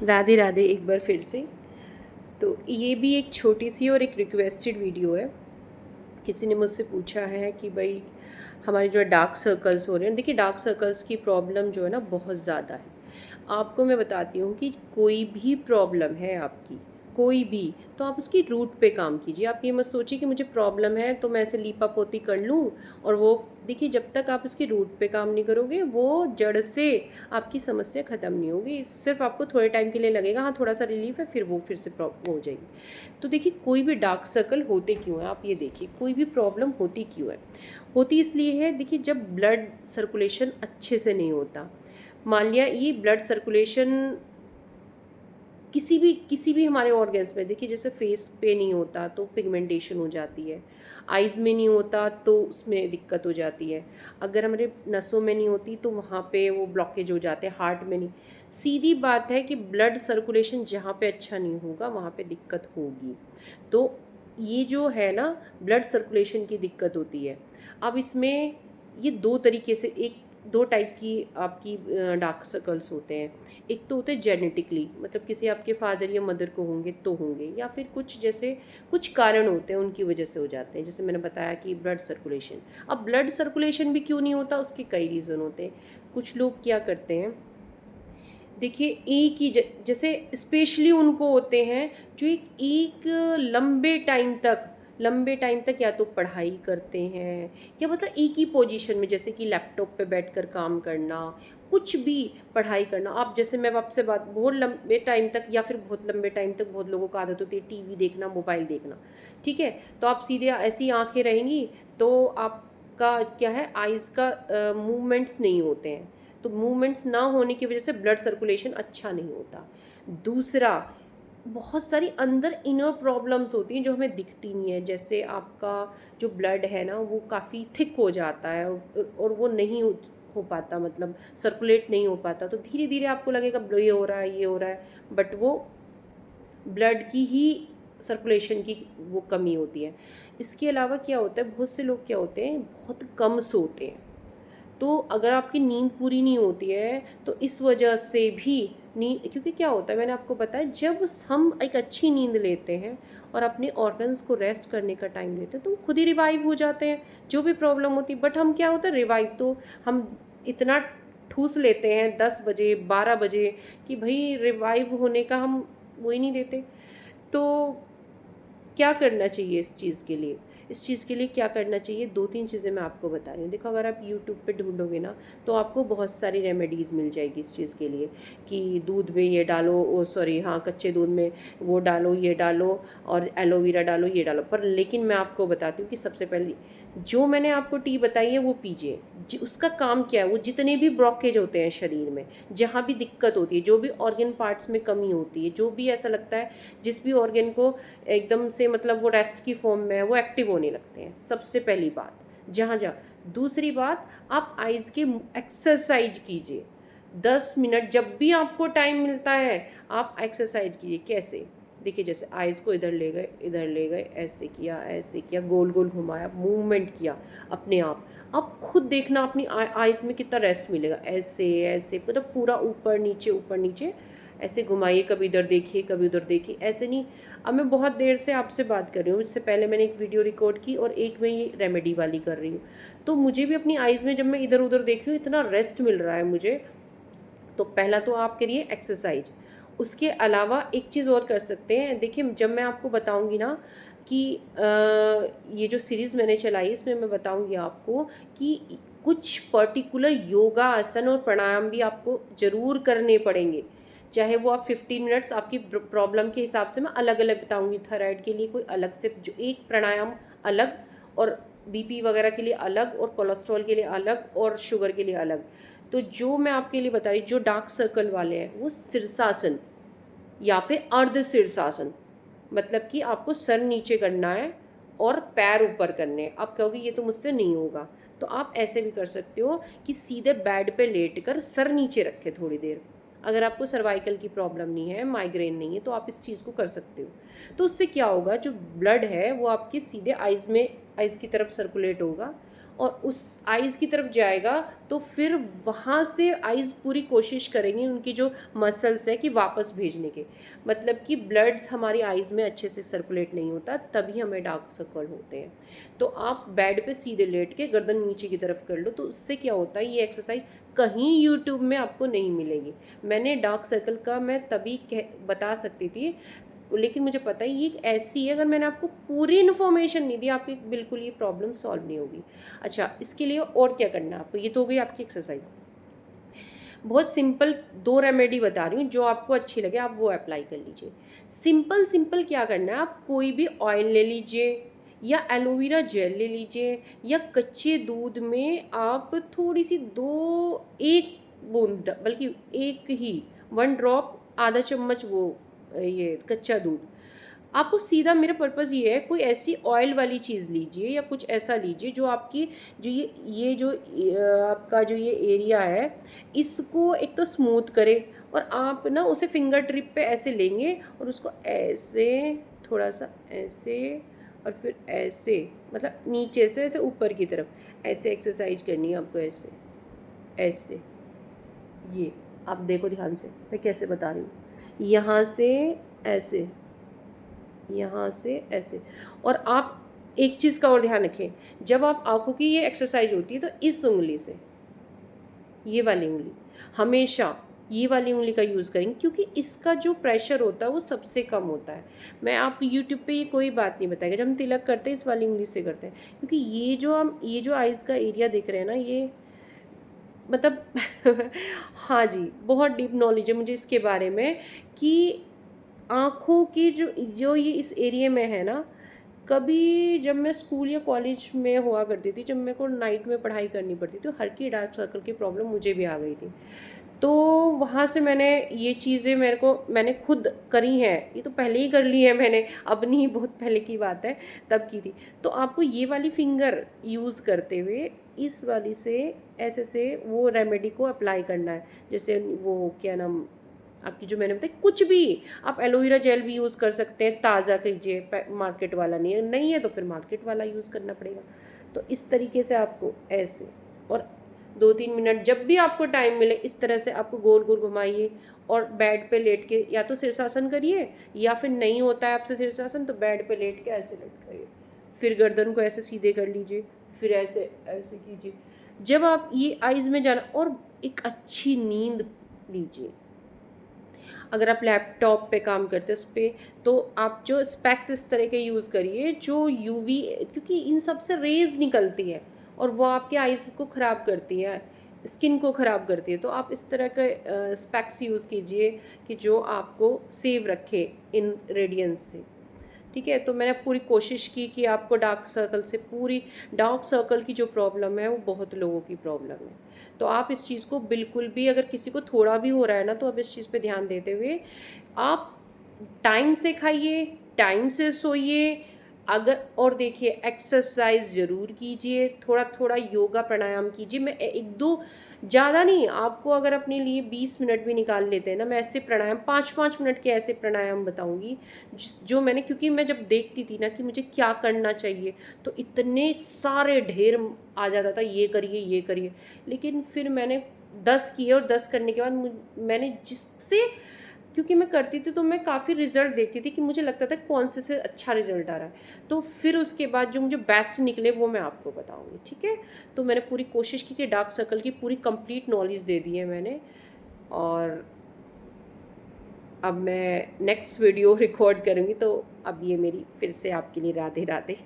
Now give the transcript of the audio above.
राधे राधे एक बार फिर से। तो ये भी एक छोटी सी और एक रिक्वेस्टेड वीडियो है। किसी ने मुझसे पूछा है कि भाई हमारे जो है डार्क सर्कल्स हो रहे हैं। देखिए, डार्क सर्कल्स की प्रॉब्लम जो है ना बहुत ज़्यादा है। आपको मैं बताती हूँ कि कोई भी प्रॉब्लम है आपकी, कोई भी, तो आप उसकी रूट पे काम कीजिए। आप ये मत सोचिए कि मुझे प्रॉब्लम है तो मैं ऐसे लीपा पोती कर लूँ और वो, देखिए जब तक आप उसकी रूट पे काम नहीं करोगे वो जड़ से आपकी समस्या ख़त्म नहीं होगी। सिर्फ आपको थोड़े टाइम के लिए लगेगा, हाँ थोड़ा सा रिलीफ है, फिर वो फिर से प्रॉब्लम हो जाएगी। तो देखिए, कोई भी डार्क सर्कल होते क्यों हैं, आप ये देखिए, कोई भी प्रॉब्लम होती क्यों है, होती इसलिए है। देखिए, जब ब्लड सर्कुलेशन अच्छे से नहीं होता, मान लिया ये ब्लड सर्कुलेशन किसी भी हमारे ऑर्गन्स में, देखिए जैसे फेस पे नहीं होता तो पिगमेंटेशन हो जाती है, आइज़ में नहीं होता तो उसमें दिक्कत हो जाती है, अगर हमारे नसों में नहीं होती तो वहाँ पे वो ब्लॉकेज हो जाते हैं, हार्ट में नहीं। सीधी बात है कि ब्लड सर्कुलेशन जहाँ पे अच्छा नहीं होगा वहाँ पे दिक्कत होगी। तो ये जो है ना, ब्लड सर्कुलेशन की दिक्कत होती है। अब इसमें ये दो तरीके से, एक दो टाइप की आपकी डार्क सर्कल्स होते हैं। एक तो होते हैं जेनेटिकली, मतलब किसी आपके फादर या मदर को होंगे तो होंगे, या फिर कुछ जैसे कुछ कारण होते हैं उनकी वजह से हो जाते हैं। जैसे मैंने बताया कि ब्लड सर्कुलेशन, अब ब्लड सर्कुलेशन भी क्यों नहीं होता, उसके कई रीज़न होते हैं। कुछ लोग क्या करते हैं, देखिए एक ही जैसे स्पेशली उनको होते हैं जो एक लंबे टाइम तक या तो पढ़ाई करते हैं, या मतलब एक ही पोजीशन में, जैसे कि लैपटॉप पे बैठकर काम करना, कुछ भी पढ़ाई करना। आप जैसे मैं आपसे बात, बहुत लंबे टाइम तक या फिर बहुत लंबे टाइम तक बहुत लोगों को आदत होती है टीवी देखना, मोबाइल देखना, ठीक है। तो आप सीधे ऐसी आंखें रहेंगी तो आपका क्या है, आइज़ का मूवमेंट्स नहीं होते हैं, तो मूवमेंट्स ना होने की वजह से ब्लड सर्कुलेशन अच्छा नहीं होता। दूसरा, बहुत सारी अंदर इनर प्रॉब्लम्स होती हैं जो हमें दिखती नहीं है। जैसे आपका जो ब्लड है ना वो काफ़ी थिक हो जाता है और वो नहीं हो पाता, मतलब सर्कुलेट नहीं हो पाता, तो धीरे धीरे आपको लगेगा ये हो रहा है, ये हो रहा है, बट वो ब्लड की ही सर्कुलेशन की वो कमी होती है। इसके अलावा क्या होता है, बहुत से लोग क्या होते हैं, बहुत कम सोते हैं। तो अगर आपकी नींद पूरी नहीं होती है तो इस वजह से भी नींद, क्योंकि क्या होता है मैंने आपको बताया, जब हम एक अच्छी नींद लेते हैं और अपने ऑर्गन्स को रेस्ट करने का टाइम देते हैं तो वो खुद ही रिवाइव हो जाते हैं, जो भी प्रॉब्लम होती है। बट हम क्या होता है, रिवाइव तो हम इतना ठूस लेते हैं 10 बजे 12 बजे कि भाई रिवाइव होने का हम वो ही नहीं देते। तो क्या करना चाहिए इस चीज़ के लिए, इस चीज़ के लिए क्या करना चाहिए, दो तीन चीज़ें मैं आपको बता रही हूँ। देखो, अगर आप यूट्यूब पे ढूंढोगे ना तो आपको बहुत सारी रेमेडीज़ मिल जाएगी इस चीज़ के लिए, कि दूध में ये डालो, ओ सॉरी हाँ, कच्चे दूध में वो डालो, ये डालो, और एलोवेरा डालो, ये डालो। पर लेकिन मैं आपको बताती हूँ कि सबसे पहले जो मैंने आपको टी बताई है वो पीजिए। उसका काम क्या है, वो जितने भी ब्लॉकेज होते हैं शरीर में, जहाँ भी दिक्कत होती है, जो भी ऑर्गन पार्ट्स में कमी होती है, जो भी ऐसा लगता है जिस भी ऑर्गन को एकदम से, मतलब वो रेस्ट की फॉर्म में है, वो एक्टिव होने लगते हैं, सबसे पहली बात जहाँ जहाँ। दूसरी बात, आप आइज़ की एक्सरसाइज कीजिए 10 मिनट, जब भी आपको टाइम मिलता है आप एक्सरसाइज कीजिए। कैसे, देखिए जैसे आइज़ को इधर ले गए, इधर ले गए, ऐसे किया, गोल गोल घुमाया, मूवमेंट किया अपने आप खुद देखना अपनी आइज़ में कितना रेस्ट मिलेगा। ऐसे ऐसे मतलब पूरा ऊपर नीचे ऐसे घुमाइए, कभी इधर देखिए कभी उधर देखिए, ऐसे नहीं। अब मैं बहुत देर से आपसे बात कर रही हूँ, इससे पहले मैंने एक वीडियो रिकॉर्ड की और एक मैं ये रेमेडी वाली कर रही हूँ, तो मुझे भी अपनी आइज़ में जब मैं इधर उधर देख रही हूँ इतना रेस्ट मिल रहा है मुझे। तो पहला तो आप करिए एक्सरसाइज। उसके अलावा एक चीज़ और कर सकते हैं, देखिए जब मैं आपको बताऊंगी ना कि ये जो सीरीज़ मैंने चलाई इसमें मैं बताऊंगी आपको कि कुछ पर्टिकुलर योगा आसन और प्राणायाम भी आपको ज़रूर करने पड़ेंगे। चाहे वो आप 15 मिनट्स, आपकी प्रॉब्लम के हिसाब से मैं अलग अलग बताऊंगी। थायराइड के लिए कोई अलग से जो एक प्राणायाम अलग, और बीपी वगैरह के लिए अलग, और कोलेस्ट्रॉल के लिए अलग, और शुगर के लिए अलग। तो जो मैं आपके लिए बता रही, जो डार्क सर्कल वाले हैं वो शीर्षासन या फिर अर्ध शीर्षासन, मतलब कि आपको सर नीचे करना है और पैर ऊपर करने हैं। आप कहोगे ये तो मुझसे नहीं होगा, तो आप ऐसे भी कर सकते हो कि सीधे बेड पे लेट कर सर नीचे रखें थोड़ी देर। अगर आपको सर्वाइकल की प्रॉब्लम नहीं है, माइग्रेन नहीं है, तो आप इस चीज़ को कर सकते हो। तो उससे क्या होगा, जो ब्लड है वो आपकी सीधे आइज़ में, आइज़ की तरफ सर्कुलेट होगा, और उस आइज़ की तरफ जाएगा, तो फिर वहाँ से आइज़ पूरी कोशिश करेंगी उनकी जो मसल्स है कि वापस भेजने के, मतलब कि ब्लड्स हमारी आइज़ में अच्छे से सर्कुलेट नहीं होता, तभी हमें डार्क सर्कल होते हैं। तो आप बेड पे सीधे लेट के गर्दन नीचे की तरफ कर लो, तो उससे क्या होता है, ये एक्सरसाइज कहीं यूट्यूब में आपको नहीं मिलेगी। मैंने डार्क सर्कल का मैं तभी बता सकती थी, लेकिन मुझे पता है ये एक ऐसी है, अगर मैंने आपको पूरी इन्फॉर्मेशन नहीं दी आपकी बिल्कुल ये प्रॉब्लम सॉल्व नहीं होगी। अच्छा, इसके लिए और क्या करना है आपको, ये तो हो गई आपकी एक्सरसाइज। बहुत सिंपल 2 रेमेडी बता रही हूँ, जो आपको अच्छी लगे आप वो अप्लाई कर लीजिए। सिंपल सिंपल क्या करना है, आप कोई भी ऑयल ले लीजिए या एलोवेरा जेल ले लीजिए, या कच्चे दूध में आप थोड़ी सी 1 बूंद, बल्कि एक ही 1 ड्रॉप, आधा चम्मच वो ये कच्चा दूध। आपको सीधा, मेरा पर्पज़ ये है, कोई ऐसी ऑयल वाली चीज़ लीजिए या कुछ ऐसा लीजिए जो आपकी जो ये जो आपका जो ये एरिया है इसको एक तो स्मूथ करे, और आप ना उसे फिंगर टिप पे ऐसे लेंगे और उसको ऐसे, थोड़ा सा ऐसे, और फिर ऐसे, मतलब नीचे से ऐसे ऊपर की तरफ ऐसे एक्सरसाइज करनी है आपको, ऐसे ऐसे। ये आप देखो ध्यान से मैं कैसे बता रही हूँ, यहाँ से ऐसे, यहाँ से ऐसे। और आप एक चीज़ का और ध्यान रखें, जब आप आँखों की ये एक्सरसाइज होती है तो इस उंगली से, ये वाली उंगली, हमेशा ये वाली उंगली का यूज़ करेंगे, क्योंकि इसका जो प्रेशर होता है वो सबसे कम होता है। मैं आपको यूट्यूब पे ये कोई बात नहीं बताएगा, जब हम तिलक करते हैं इस वाली उंगली से करते हैं, क्योंकि ये जो आइज़ का एरिया दिख रहे हैं ना, ये मतलब हाँ जी, बहुत डीप नॉलेज है मुझे इसके बारे में, कि आँखों की जो ये इस एरिया में है ना, कभी जब मैं स्कूल या कॉलेज में हुआ करती थी, जब मेरे को नाइट में पढ़ाई करनी पड़ती थी, तो हल्की डार्क सर्कल की प्रॉब्लम मुझे भी आ गई थी। तो वहाँ से ये चीज़ें मैंने खुद करी हैं, ये तो पहले ही कर ली है मैंने, अब नहीं, बहुत पहले की बात है, तब की थी। तो आपको ये वाली फिंगर यूज़ करते हुए इस वाली से ऐसे से वो रेमेडी को अप्लाई करना है। जैसे वो क्या नाम, आपकी जो मैंने बताई, कुछ भी आप एलोवेरा जेल भी यूज़ कर सकते हैं, ताज़ा कीजिए, मार्केट वाला नहीं है तो फिर मार्केट वाला यूज़ करना पड़ेगा। तो इस तरीके से आपको ऐसे, और 2-3 मिनट जब भी आपको टाइम मिले इस तरह से आपको गोल गोल घुमाइए, और बेड पे लेट के या तो शीर्षासन करिए, या फिर नहीं होता है आपसे शीर्षासन तो बेड पे लेट के ऐसे लटकाइए, फिर गर्दन को ऐसे सीधे कर लीजिए, फिर ऐसे ऐसे कीजिए। जब आप ये आइज़ में जाना, और एक अच्छी नींद लीजिए। अगर आप लैपटॉप पे काम करते हैं उस पर, तो आप जो स्पेक्स इस तरह के यूज़ करिए जो यूवी, क्योंकि इन सब से रेज़ निकलती है और वो आपके आइज़ को ख़राब करती है, स्किन को ख़राब करती है। तो आप इस तरह के स्पेक्स यूज़ कीजिए कि जो आपको सेव रखे इन रेडियंस से। ठीक है, तो मैंने पूरी कोशिश की कि आपको डार्क सर्कल की जो प्रॉब्लम है वो बहुत लोगों की प्रॉब्लम है। तो आप इस चीज़ को बिल्कुल भी, अगर किसी को थोड़ा भी हो रहा है ना, तो अब इस चीज़ पे ध्यान देते हुए आप टाइम से खाइए, टाइम से सोइए, अगर और देखिए एक्सरसाइज ज़रूर कीजिए, थोड़ा थोड़ा योगा प्राणायाम कीजिए। मैं एक दो, ज़्यादा नहीं, आपको अगर अपने लिए 20 मिनट भी निकाल लेते हैं ना, मैं ऐसे प्राणायाम 5-5 मिनट के ऐसे प्राणायाम बताऊंगी जो मैंने, क्योंकि मैं जब देखती थी ना कि मुझे क्या करना चाहिए, तो इतने सारे ढेर आ जाता था, ये करिए ये करिए, लेकिन फिर मैंने 10 किए, और 10 करने के बाद मैंने जिससे, क्योंकि मैं करती थी तो मैं काफ़ी रिजल्ट देखती थी कि मुझे लगता था कौन से अच्छा रिजल्ट आ रहा है, तो फिर उसके बाद जो मुझे बेस्ट निकले वो मैं आपको बताऊंगी। ठीक है, तो मैंने पूरी कोशिश की कि डार्क सर्कल की पूरी कंप्लीट नॉलेज दे दी है मैंने, और अब मैं नेक्स्ट वीडियो रिकॉर्ड करूँगी, तो अब ये मेरी फिर से आपके लिए राधे राधे